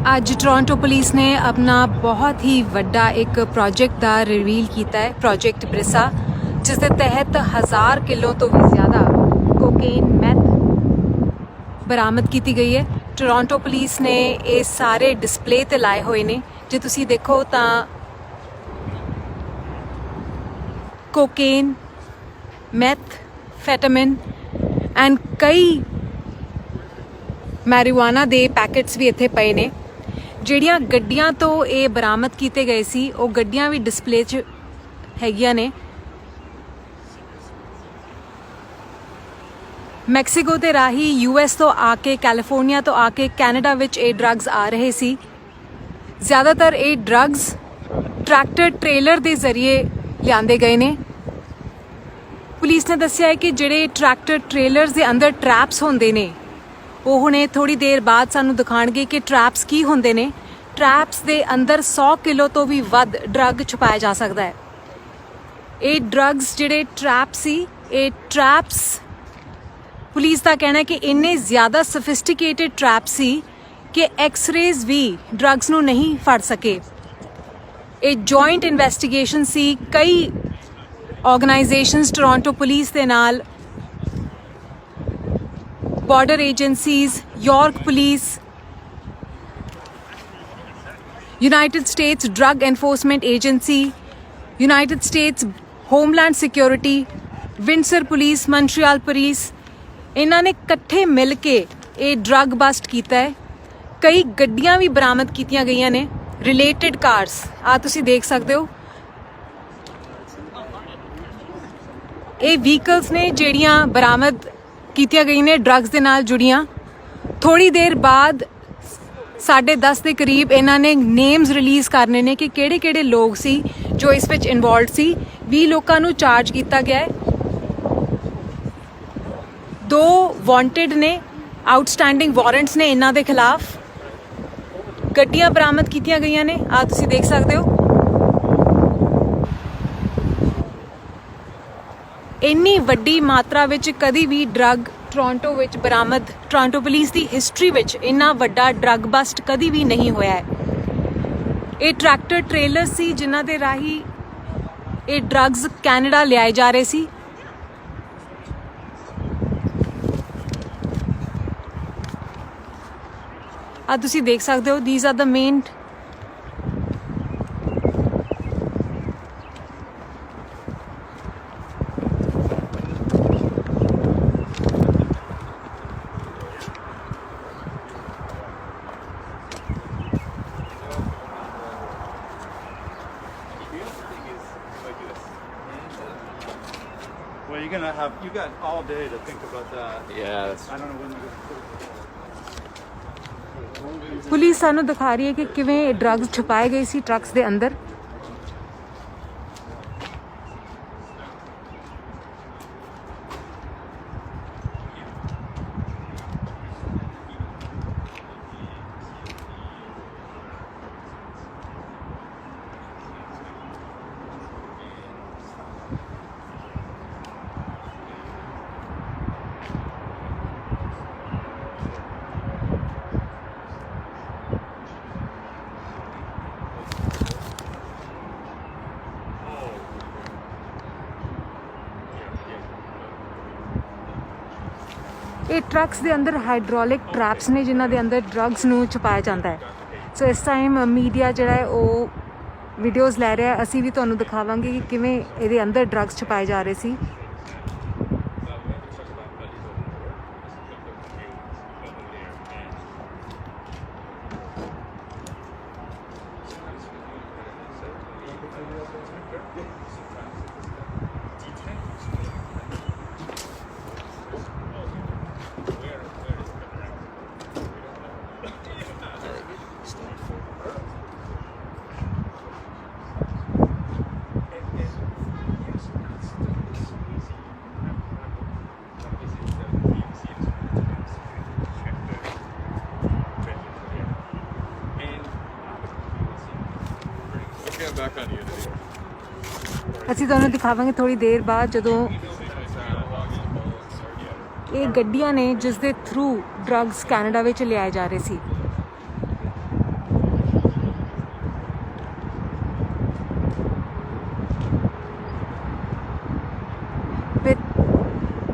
ਅੱਜ Toronto police ਨੇ ਆਪਣਾ ਬਹੁਤ ਹੀ ਵੱਡਾ ਇੱਕ ਪ੍ਰੋਜੈਕਟ ਦਾ ਰਿਵੀਲ ਕੀਤਾ ਹੈ, ਪ੍ਰੋਜੈਕਟ ਬ੍ਰਿਸਾ, ਜਿਸ ਦੇ ਤਹਿਤ 1000 ਕਿਲੋ ਤੋਂ ਵੀ ਜ਼ਿਆਦਾ ਕੋਕੇਨ ਮੈਥ ਬਰਾਮਦ ਕੀਤੀ ਗਈ ਹੈ। ਟੋਰਾਂਟੋ ਪੁਲਿਸ ਨੇ ਇਹ ਸਾਰੇ ਡਿਸਪਲੇ ਤੇ ਲਾਏ ਹੋਏ ਨੇ। ਜੇ ਤੁਸੀਂ ਦੇਖੋ ਤਾਂ ਕੋਕੇਨ, ਮੈਥਫੈਟਾਮਿਨ ਐਂਡ ਕਈ ਮੈਰੀਵਾਨਾ ਦੇ ਪੈਕੇਟਸ ਵੀ ਇੱਥੇ ਪਏ ਨੇ। ਜਿਹੜੀਆਂ ਗੱਡੀਆਂ ਤੋਂ ਇਹ ਬਰਾਮਦ ਕੀਤੇ ਗਏ ਸੀ ਉਹ ਗੱਡੀਆਂ ਵੀ ਡਿਸਪਲੇ 'ਚ ਹੈਗੀਆਂ ਨੇ। ਮੈਕਸੀਕੋ ਦੇ ਰਾਹੀਂ US ਤੋਂ ਆ ਕੇ, ਕੈਲੀਫੋਰਨੀਆ ਤੋਂ ਆ ਕੇ ਕੈਨੇਡਾ ਵਿੱਚ ਇਹ ਡਰੱਗਸ ਆ ਰਹੇ ਸੀ। ਜ਼ਿਆਦਾਤਰ ਇਹ ਡਰੱਗਸ ਟਰੈਕਟਰ ਟ੍ਰੇਲਰ ਦੇ ਜ਼ਰੀਏ ਲਿਆਂਦੇ ਗਏ ਨੇ। ਪੁਲਿਸ ਨੇ ਦੱਸਿਆ ਹੈ ਕਿ ਜਿਹੜੇ ਟਰੈਕਟਰ ਟ੍ਰੇਲਰਸ ਦੇ ਅੰਦਰ ਟਰੈਪਸ ਹੁੰਦੇ ਨੇ, ਉਹ ਹੁਣੇ ਥੋੜੀ ਦੇਰ ਬਾਅਦ ਸਾਨੂੰ ਦਿਖਾਣਗੇ ਕਿ ਟਰੈਪਸ ਕੀ ਹੁੰਦੇ ਨੇ। ਟਰੈਪਸ ਦੇ ਅੰਦਰ 100 ਕਿਲੋ ਤੋਂ ਵੀ ਵੱਧ ਡਰੱਗ ਛੁਪਾਇਆ ਜਾ ਸਕਦਾ ਹੈ। ਇਹ ਡਰੱਗਸ ਜਿਹੜੇ ਟਰੈਪ ਸੀ, ਇਹ ਟਰੈਪਸ ਪੁਲਿਸ ਦਾ ਕਹਿਣਾ ਹੈ ਕਿ ਇੰਨੇ ਜ਼ਿਆਦਾ ਸਫਿਸਟੀਕੇਟਡ ਟਰੈਪ ਸੀ ਕਿ ਐਕਸ-ਰੇਜ਼ ਵੀ ਡਰੱਗਸ ਨੂੰ ਨਹੀਂ ਫੜ ਸਕੇ। ਇਹ ਜੁਆਇੰਟ ਇਨਵੈਸਟੀਗੇਸ਼ਨ ਸੀ। ਕਈ ਆਰਗੇਨਾਈਜੇਸ਼ਨਸ ਟੋਰਾਂਟੋ ਪੁਲਿਸ ਦੇ ਨਾਲ, border agencies, York Police, United States Drug Enforcement Agency, United States Homeland Security, Windsor Police, Montreal Police, ਇਹਨਾਂ ਨੇ ਇਕੱਠੇ ਮਿਲ ਕੇ ਇਹ ਡਰੱਗ ਬਸਟ ਕੀਤਾ ਹੈ। ਕਈ ਗੱਡੀਆਂ ਵੀ ਬਰਾਮਦ ਕੀਤੀਆਂ ਗਈਆਂ ਨੇ, ਰਿਲੇਟਡ ਕਾਰਸ। ਆ ਤੁਸੀਂ ਦੇਖ ਸਕਦੇ ਹੋ, ਇਹ ਵਹੀਕਲਸ ਨੇ ਜਿਹੜੀਆਂ ਬਰਾਮਦ ਕੀਤੀਆਂ ਗਈਆਂ ਨੇ ਡਰੱਗਸ ਦੇ ਨਾਲ ਜੁੜੀਆਂ। ਥੋੜੀ ਦੇਰ ਬਾਅਦ 10:30 ਦੇ ਕਰੀਬ ਇਹਨਾਂ ਨੇ ਨੇਮਸ ਰਿਲੀਜ਼ ਕਰਨੇ ਨੇ ਕਿ ਕਿਹੜੇ ਲੋਕ ਸੀ ਜੋ ਇਸ ਵਿੱਚ ਇਨਵੋਲਵਡ ਸੀ। 20 ਲੋਕਾਂ ਨੂੰ ਚਾਰਜ ਕੀਤਾ ਗਿਆ ਹੈ। 2 ਵਾਂਟਡ ਨੇ, ਆਊਟਸਟੈਂਡਿੰਗ ਵਾਰੰਟਸ ਨੇ ਇਹਨਾਂ ਦੇ ਖਿਲਾਫ। ਗੱਡੀਆਂ ਬਰਾਮਦ ਕੀਤੀਆਂ ਗਈਆਂ ਨੇ, ਆ ਤੁਸੀਂ ਦੇਖ ਸਕਦੇ ਹੋ। ਇੰਨੀ ਵੱਡੀ ਮਾਤਰਾ ਵਿੱਚ ਕਦੀ ਵੀ ਡਰੱਗ ਟੋਰਾਂਟੋ ਵਿੱਚ ਬਰਾਮਦ, ਟੋਰਾਂਟੋ ਪੁਲਿਸ ਦੀ ਹਿਸਟਰੀ ਵਿੱਚ ਇੰਨਾ ਵੱਡਾ ਡਰੱਗ ਬਸਟ ਕਦੀ ਵੀ ਨਹੀਂ ਹੋਇਆ ਹੈ। ਇਹ ਟਰੈਕਟਰ ਟ੍ਰੇਲਰ ਸੀ ਜਿਨ੍ਹਾਂ ਦੇ ਰਾਹੀਂ ਇਹ ਡਰੱਗਸ ਕੈਨੇਡਾ ਲਿਆਏ ਜਾ ਰਹੇ ਸੀ। ਆ ਤੁਸੀਂ ਦੇਖ ਸਕਦੇ ਹੋ, these are the main Well, you got all day to think about that. Yeah, I don't know when you're police ਸਾਨੂੰ ਦਿਖਾ ਰਹੀ ਹੈ ਕਿ ਕਿਵੇਂ ਡਰੱਗਸ ਛੁਪਾਏ ਗਏ ਸੀ ਟਰੱਕਸ ਦੇ ਅੰਦਰ। ਇਹ ਟਰੱਕਸ ਦੇ ਅੰਦਰ ਹਾਈਡ੍ਰੋਲਿਕ ਟਰੈਪਸ ਨੇ ਜਿਨ੍ਹਾਂ ਦੇ ਅੰਦਰ ਡਰੱਗਸ ਨੂੰ ਛੁਪਾਇਆ ਜਾਂਦਾ ਹੈ। ਸੋ ਇਸ ਟਾਈਮ ਮੀਡੀਆ ਜਿਹੜਾ ਹੈ ਉਹ ਵੀਡੀਓਜ਼ ਲੈ ਰਿਹਾ। ਅਸੀਂ ਵੀ ਤੁਹਾਨੂੰ ਦਿਖਾਵਾਂਗੇ ਕਿ ਕਿਵੇਂ ਇਹਦੇ ਅੰਦਰ ਡਰੱਗਸ ਛੁਪਾਏ ਜਾ ਰਹੇ ਸੀ। ਅਸੀਂ ਤੁਹਾਨੂੰ ਦਿਖਾਵਾਂਗੇ ਥੋੜੀ ਦੇਰ ਬਾਅਦ ਜਦੋਂ ਇਹ ਗੱਡੀਆਂ ਨੇ ਜਿਸ ਦੇ ਥਰੂ ਡਰੱਗਸ ਕੈਨੇਡਾ ਵਿੱਚ ਲਿਆਏ ਜਾ ਰਹੇ ਸੀ।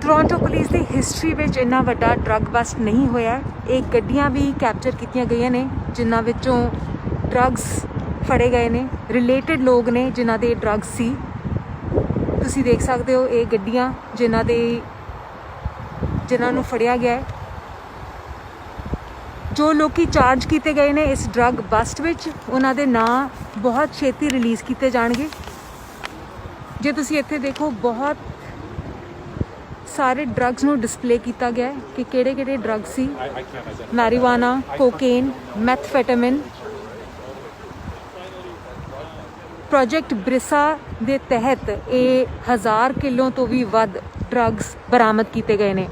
ਟੋਰਾਂਟੋ ਪੁਲਿਸ ਦੀ ਹਿਸਟਰੀ ਵਿੱਚ ਇੰਨਾ ਵੱਡਾ ਡਰੱਗ ਬਸਟ ਨਹੀਂ ਹੋਇਆ। ਇਹ ਗੱਡੀਆਂ ਵੀ ਕੈਪਚਰ ਕੀਤੀਆਂ ਗਈਆਂ ਨੇ ਜਿਨ੍ਹਾਂ ਵਿੱਚੋਂ ਡਰੱਗਸ ਫੜੇ ਗਏ ਨੇ। ਰਿਲੇਟਡ ਲੋਕ ਨੇ ਜਿਨ੍ਹਾਂ ਦੇ ਡਰੱਗਸ ਸੀ। ਤੁਸੀਂ ਦੇਖ ਸਕਦੇ ਹੋ ਇਹ ਗੱਡੀਆਂ ਜਿਨ੍ਹਾਂ ਨੂੰ ਫੜਿਆ ਗਿਆ ਹੈ। ਜੋ ਲੋਕੀ ਚਾਰਜ ਕੀਤੇ ਗਏ ਨੇ ਇਸ ਡਰੱਗ ਬਸਟ ਵਿੱਚ ਉਹਨਾਂ ਦੇ ਨਾਂ ਬਹੁਤ ਛੇਤੀ ਰਿਲੀਜ਼ ਕੀਤੇ ਜਾਣਗੇ। ਜੇ ਤੁਸੀਂ ਇੱਥੇ ਦੇਖੋ ਬਹੁਤ ਸਾਰੇ ਡਰੱਗਸ ਨੂੰ ਡਿਸਪਲੇ ਕੀਤਾ ਗਿਆ ਹੈ ਕਿ ਕਿਹੜੇ ਡਰੱਗ ਸੀ। ਮੈਰੀਵਾਨਾ, ਕੋਕੇਨ, ਮੈਥਫੈਟਾਮਿਨ। ਪ੍ਰੋਜੈਕਟ ਬ੍ਰਿਸਾ ਦੇ ਤਹਿਤ ਇਹ 1000 ਕਿਲੋ ਤੋਂ ਵੀ ਵੱਧ ਡਰੱਗਸ ਬਰਾਮਦ ਕੀਤੇ ਗਏ ਨੇ।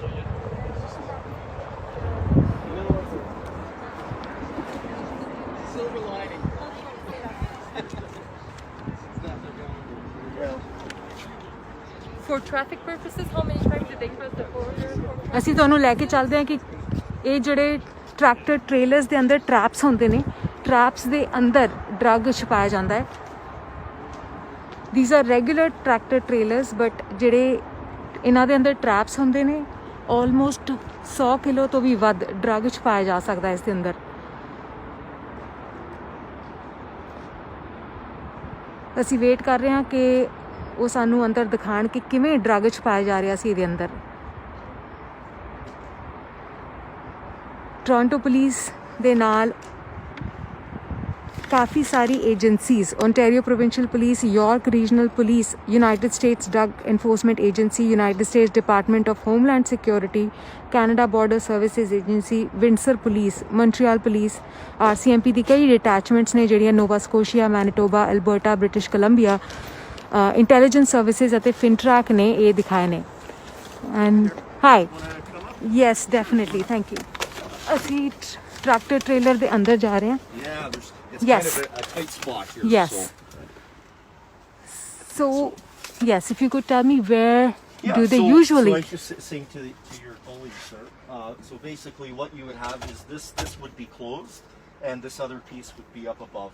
For traffic purposes, how many times did they cross the border? ਅਸੀਂ ਤੁਹਾਨੂੰ ਲੈ ਕੇ ਚੱਲਦੇ ਹਾਂ ਕਿ ਇਹ ਜਿਹੜੇ ਟਰੈਕਟਰ ਟ੍ਰੇਲਰਸ ਦੇ ਅੰਦਰ ਟਰੈਪਸ ਹੁੰਦੇ ਨੇ, ਟਰੈਪਸ ਦੇ ਅੰਦਰ ਡਰੱਗ ਛੁਪਾਇਆ ਜਾਂਦਾ ਹੈ। These are regular tractor trailers but ਜਿਹੜੇ ਇਹਨਾਂ ਦੇ ਅੰਦਰ ਟਰੈਪਸ ਹੁੰਦੇ ਨੇ ਆਲਮੋਸਟ 100 ਕਿਲੋ ਤੋਂ ਵੀ ਵੱਧ ਡਰੱਗ ਛੁਪਾਇਆ ਜਾ ਸਕਦਾ ਇਸ ਦੇ ਅੰਦਰ। ਅਸੀਂ ਵੇਟ ਕਰ ਰਹੇ ਹਾਂ ਕਿ ਉਹ ਸਾਨੂੰ ਅੰਦਰ ਦਿਖਾਣ ਕਿ ਕਿਵੇਂ ਡਰੱਗ ਛੁਪਾਇਆ ਜਾ ਰਿਹਾ ਸੀ ਇਹਦੇ ਅੰਦਰ। ਟੋਰਾਂਟੋ ਪੁਲਿਸ ਦੇ ਨਾਲ ਕਾਫੀ ਸਾਰੀ agencies, Ontario provincial police, York regional police, United States drug enforcement agency, United States department of homeland security, Canada border services agency, Windsor police, Montreal police, RCMP ਦੀ ਕਈ ਡਿਟੈਚਮੈਂਟਸ ਨੇ ਜਿਹੜੀਆਂ Nova Scotia, Manitoba, Alberta, British Columbia, intelligence services ਅਤੇ FINTRAC ਨੇ ਇਹ ਦਿਖਾਏ ਨੇ। And hi yes definitely thank you. ਅਸੀਂ ਟਰੈਕਟਰ ਟ੍ਰੇਲਰ ਦੇ ਅੰਦਰ ਜਾ ਰਹੇ ਹਾਂ। It's Yes. kind of a tight spot here. Yes. So, yes, if you could tell me where do they usually? So I was just saying to your colleague, sir. So basically, what you would have is this would be closed, and this other piece would be up above.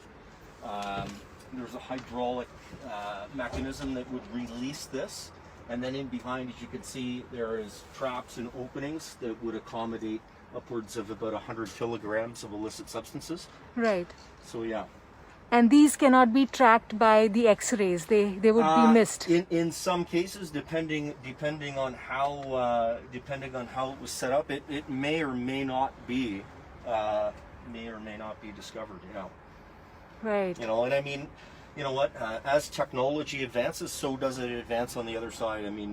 There's a hydraulic mechanism that would release this, and then in behind, as you can see, there is traps and openings that would accommodate upwards of about 100 kilograms of illicit substances. Right. So yeah. And these cannot be tracked by the X-rays. They would be missed. In some cases, depending on how it was set up, it may or may not be discovered. Yeah. Right. You know, and I mean, you know what? As technology advances, so does it advance on the other side. I mean,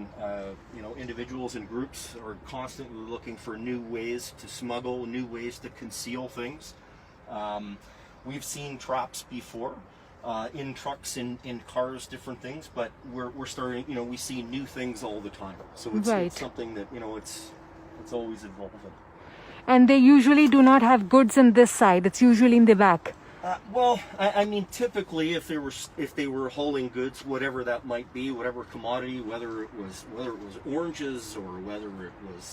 you know, individuals and groups are constantly looking for new ways to smuggle, new ways to conceal things. We've seen traps before in trucks, in cars, different things, but we're starting. You know, we see new things all the time. So it's something that, you know, it's always evolving. And they usually do not have goods in this side. It's usually in the back. Well, I mean, typically, if they were hauling goods, whatever that might be, whatever commodity, whether it was oranges or whether it was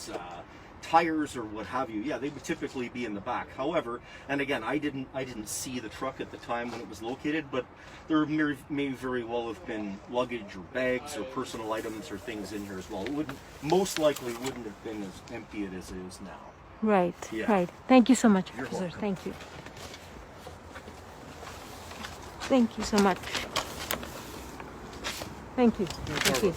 tires or what have you, yeah, they would typically be in the back. However, and again, I didn't see the truck at the time when it was located, but there may very well have been luggage or bags or personal items or things in here as well. It most likely wouldn't have been as empty as it is now. Right. Yeah. Right. Thank you so much, You're officer. welcome. Thank you. Thank you so much. Thank you. Thank you.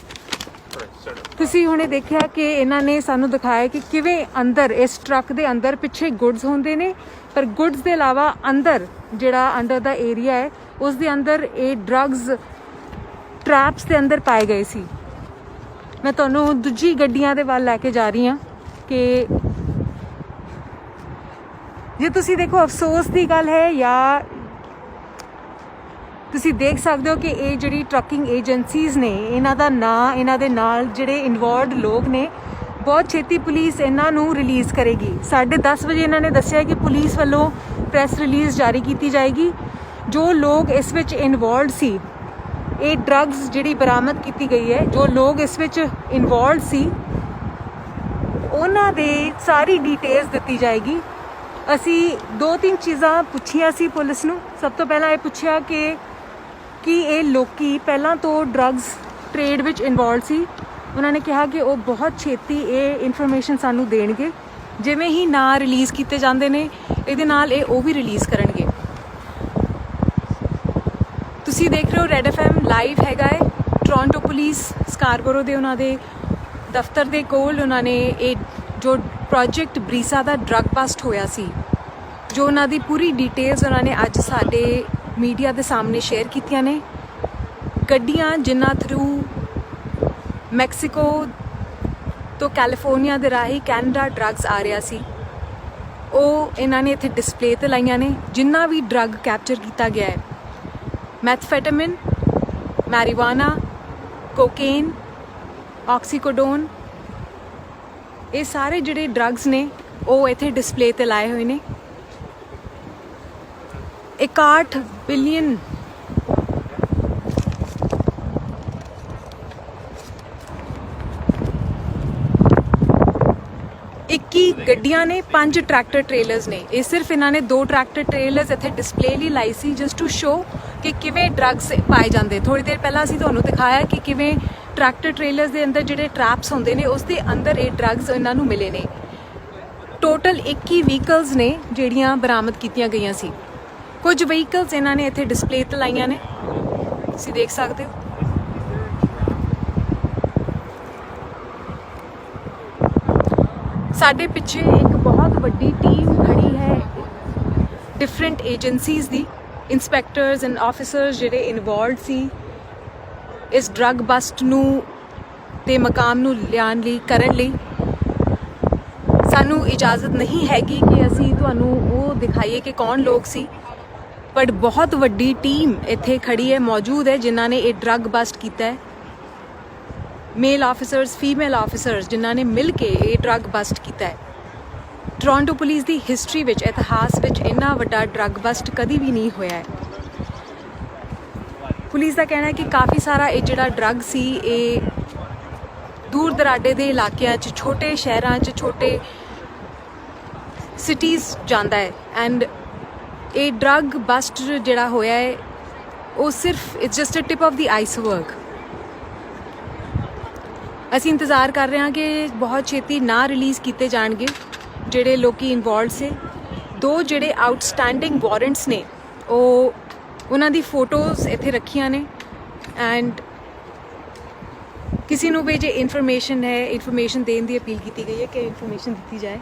ਤੁਸੀਂ ਹੁਣੇ ਦੇਖਿਆ ਕਿ ਇਹਨਾਂ ਨੇ ਸਾਨੂੰ ਦਿਖਾਇਆ ਕਿ ਕਿਵੇਂ ਅੰਦਰ ਇਸ ਟਰੱਕ ਦੇ ਅੰਦਰ ਪਿੱਛੇ ਗੁੱਡਸ ਹੁੰਦੇ ਨੇ, ਪਰ ਗੁੱਡਸ ਦੇ ਇਲਾਵਾ ਅੰਦਰ ਜਿਹੜਾ ਅੰਡਰ ਦਾ ਏਰੀਆ ਹੈ ਉਸ ਦੇ ਅੰਦਰ ਇਹ ਡਰੱਗਸ ਟਰੈਪਸ ਦੇ ਅੰਦਰ ਪਾਏ ਗਏ ਸੀ। ਮੈਂ ਤੁਹਾਨੂੰ ਦੂਜੀ ਗੱਡੀਆਂ ਦੇ ਵੱਲ ਲੈ ਕੇ ਜਾ ਰਹੀ ਹਾਂ ਕਿ ਜੇ ਤੁਸੀਂ ਦੇਖੋ ਅਫਸੋਸ ਦੀ ਗੱਲ ਹੈ ਜਾਂ ਤੁਸੀਂ ਦੇਖ ਸਕਦੇ ਹੋ ਕਿ ਇਹ ਜਿਹੜੀ ਟਰੱਕਿੰਗ ਏਜੰਸੀਜ਼ ਨੇ ਇਹਨਾਂ ਦਾ ਨਾਂ, ਇਹਨਾਂ ਦੇ ਨਾਲ ਜਿਹੜੇ ਇਨਵੋਲਵਡ ਲੋਕ ਨੇ, ਬਹੁਤ ਛੇਤੀ ਪੁਲਿਸ ਇਹਨਾਂ ਨੂੰ ਰਿਲੀਜ਼ ਕਰੇਗੀ। 10:30 ਵਜੇ ਇਹਨਾਂ ਨੇ ਦੱਸਿਆ ਕਿ ਪੁਲਿਸ ਵੱਲੋਂ ਪ੍ਰੈਸ ਰਿਲੀਜ਼ ਜਾਰੀ ਕੀਤੀ ਜਾਏਗੀ। ਜੋ ਲੋਕ ਇਸ ਵਿੱਚ ਇਨਵੋਲਵਡ ਸੀ, ਇਹ ਡਰੱਗਸ ਜਿਹੜੀ ਬਰਾਮਦ ਕੀਤੀ ਗਈ ਹੈ, ਜੋ ਲੋਕ ਇਸ ਵਿੱਚ ਇਨਵੋਲਵਡ ਸੀ ਉਹਨਾਂ ਦੇ ਸਾਰੀ ਡਿਟੇਲਸ ਦਿੱਤੀ ਜਾਏਗੀ। ਅਸੀਂ 2-3 ਚੀਜ਼ਾਂ ਪੁੱਛੀਆਂ ਸੀ ਪੁਲਿਸ ਨੂੰ। ਸਭ ਤੋਂ ਪਹਿਲਾਂ ਇਹ ਪੁੱਛਿਆ ਕਿ ਇਹ ਲੋਕੀ ਪਹਿਲਾਂ ਤੋਂ ਡਰੱਗਸ ਟ੍ਰੇਡ ਵਿੱਚ ਇਨਵੋਲਵਡ ਸੀ। ਉਹਨਾਂ ਨੇ ਕਿਹਾ ਕਿ ਉਹ ਬਹੁਤ ਛੇਤੀ ਇਹ ਇਨਫੋਰਮੇਸ਼ਨ ਸਾਨੂੰ ਦੇਣਗੇ। ਜਿਵੇਂ ਹੀ ਨਾਂ ਰਿਲੀਜ਼ ਕੀਤੇ ਜਾਂਦੇ ਨੇ ਇਹਦੇ ਨਾਲ ਇਹ ਉਹ ਵੀ ਰਿਲੀਜ਼ ਕਰਨਗੇ। ਤੁਸੀਂ ਦੇਖ ਰਹੇ ਹੋ ਰੈਡ FM ਲਾਈਵ ਹੈਗਾ ਹੈ ਟੋਰਾਂਟੋ ਪੁਲਿਸ ਸਕਾਰਬੋਰੋ ਦੇ ਉਹਨਾਂ ਦੇ ਦਫ਼ਤਰ ਦੇ ਕੋਲ। ਉਹਨਾਂ ਨੇ ਇਹ ਜੋ ਪ੍ਰੋਜੈਕਟ ਬਰੀਸਾ ਦਾ ਡਰੱਗ ਬਸਟ ਹੋਇਆ ਸੀ, ਜੋ ਉਹਨਾਂ ਦੀ ਪੂਰੀ ਡਿਟੇਲਸ ਉਹਨਾਂ ਨੇ ਅੱਜ ਸਾਡੇ ਮੀਡੀਆ ਦੇ ਸਾਹਮਣੇ ਸ਼ੇਅਰ ਕੀਤੀਆਂ ਨੇ। ਗੱਡੀਆਂ ਜਿਨ੍ਹਾਂ ਥਰੂ ਮੈਕਸੀਕੋ ਤੋਂ ਕੈਲੀਫੋਰਨੀਆ ਦੇ ਰਾਹੀਂ ਕੈਨੇਡਾ ਡਰੱਗਸ ਆ ਰਿਹਾ ਸੀ, ਉਹ ਇਹਨਾਂ ਨੇ ਇੱਥੇ ਡਿਸਪਲੇ ਤੇ ਲਾਈਆਂ ਨੇ। ਜਿੰਨਾ ਵੀ ਡਰੱਗ ਕੈਪਚਰ ਕੀਤਾ ਗਿਆ ਹੈ, ਮੈਥਫੈਟਾਮਿਨ, ਮੈਰੀਵਾਨਾ, ਕੋਕੇਨ, ਆਕਸੀਕੋਡੋਨ, ਇਹ ਸਾਰੇ ਜਿਹੜੇ ਡਰੱਗਸ ਨੇ ਉਹ ਇੱਥੇ ਡਿਸਪਲੇ ਤੇ ਲਾਏ ਹੋਏ ਨੇ। 61 ਬਿਲੀਅਨ ਗੱਡੀਆਂ ਨੇ, 5 ਟਰੈਕਟਰ ਟ੍ਰੇਲਰਸ ਨੇ। ਇਹ ਸਿਰਫ ਇਹਨਾਂ ਨੇ 2 ਟਰੈਕਟਰ ਟ੍ਰੇਲਰਸ ਇੱਥੇ ਡਿਸਪਲੇ ਲਈ ਲਾਈ ਸੀ ਜਸਟ ਟੂ ਸ਼ੋ ਕਿ ਕਿਵੇਂ ਡਰੱਗਸ ਪਾਏ ਜਾਂਦੇ। ਥੋੜੀ ਦੇਰ ਪਹਿਲਾਂ ਅਸੀਂ ਤੁਹਾਨੂੰ ਦਿਖਾਇਆ ਕਿ ਕਿਵੇਂ ਟਰੈਕਟਰ ਟ੍ਰੇਲਰਸ ਦੇ ਅੰਦਰ ਜਿਹੜੇ ਟਰੈਪਸ ਹੁੰਦੇ ਨੇ ਉਸ ਦੇ ਅੰਦਰ ਇਹ ਡਰੱਗਸ ਇਹਨਾਂ ਨੂੰ ਮਿਲੇ ਨੇ। ਟੋਟਲ 21 ਵਹੀਕਲਸ ਨੇ ਜਿਹੜੀਆਂ ਬਰਾਮਦ ਕੀਤੀਆਂ ਗਈਆਂ ਸੀ। ਕੁਝ ਵਹੀਕਲਸ ਇਹਨਾਂ ਨੇ ਇੱਥੇ ਡਿਸਪਲੇ ਤੇ ਲਾਈਆਂ ਨੇ, ਤੁਸੀਂ ਦੇਖ ਸਕਦੇ ਹੋ। ਸਾਡੇ ਪਿੱਛੇ ਇੱਕ ਬਹੁਤ ਵੱਡੀ ਟੀਮ ਖੜੀ ਹੈ different agencies the, ਇੰਸਪੈਕਟਰਸ and officers ਜਿਹੜੇ ਇਨਵੋਲਵਡ ਸੀ ਇਸ ਡਰੱਗ ਬਸਟ ਨੂੰ ਤੇ ਮਕਾਮ ਨੂੰ ਲਿਆਉਣ ਲਈ, ਕਰਨ ਲਈ। ਸਾਨੂੰ ਇਜਾਜ਼ਤ ਨਹੀਂ ਹੈਗੀ ਕਿ ਅਸੀਂ ਤੁਹਾਨੂੰ ਉਹ ਦਿਖਾਈਏ ਕਿ ਕੌਣ ਲੋਕ ਸੀ, ਬਟ ਬਹੁਤ ਵੱਡੀ ਟੀਮ ਇੱਥੇ ਖੜੀ ਹੈ, ਮੌਜੂਦ ਹੈ, ਜਿਨ੍ਹਾਂ ਨੇ ਇਹ ਡਰੱਗ ਬਸਟ ਕੀਤਾ ਹੈ। ਮੇਲ ਆਫਿਸਰਸ, ਫੀਮੇਲ ਆਫਿਸਰਸ, ਜਿਨ੍ਹਾਂ ਨੇ ਮਿਲ ਕੇ ਇਹ ਡਰੱਗ ਬਸਟ ਕੀਤਾ ਹੈ। ਟੋਰਾਂਟੋ ਪੁਲਿਸ ਦੀ ਹਿਸਟਰੀ ਵਿੱਚ, ਇਤਿਹਾਸ ਵਿੱਚ ਇੰਨਾ ਵੱਡਾ ਡਰੱਗ ਬਸਟ ਕਦੀ ਵੀ ਨਹੀਂ ਹੋਇਆ ਹੈ। ਪੁਲਿਸ ਦਾ ਕਹਿਣਾ ਹੈ ਕਿ ਕਾਫੀ ਸਾਰਾ ਇਹ ਜਿਹੜਾ ਡਰੱਗ ਸੀ ਇਹ ਦੂਰ ਦਰਾਡੇ ਦੇ ਇਲਾਕਿਆਂ 'ਚ, ਛੋਟੇ ਸ਼ਹਿਰਾਂ 'ਚ, ਛੋਟੇ ਸਿਟੀਜ਼ ਜਾਂਦਾ ਹੈ। ਐਂਡ ਇਹ ਡਰੱਗ ਬਸਟ ਜਿਹੜਾ ਹੋਇਆ ਹੈ ਉਹ ਸਿਰਫ it's just a tip of the iceberg. ਅਸੀਂ ਇੰਤਜ਼ਾਰ ਕਰ ਰਹੇ ਹਾਂ ਕਿ ਬਹੁਤ ਛੇਤੀ ਨਾਂ ਰਿਲੀਜ਼ ਕੀਤੇ ਜਾਣਗੇ ਜਿਹੜੇ ਲੋਕੀ ਇਨਵੋਲਵਡ ਸੀ। 2 ਜਿਹੜੇ ਆਊਟਸਟੈਂਡਿੰਗ ਵਾਰੰਟਸ ਨੇ ਉਹ ਉਹਨਾਂ ਦੀ ਫੋਟੋਜ਼ ਇੱਥੇ ਰੱਖੀਆਂ ਨੇ। ਐਂਡ ਕਿਸੇ ਨੂੰ ਵੀ ਜੇ ਇਨਫੋਰਮੇਸ਼ਨ ਹੈ, ਇਨਫੋਰਮੇਸ਼ਨ ਦੇਣ ਦੀ ਅਪੀਲ ਕੀਤੀ ਗਈ ਹੈ ਕਿ ਇਨਫੋਰਮੇਸ਼ਨ ਦਿੱਤੀ ਜਾਏ।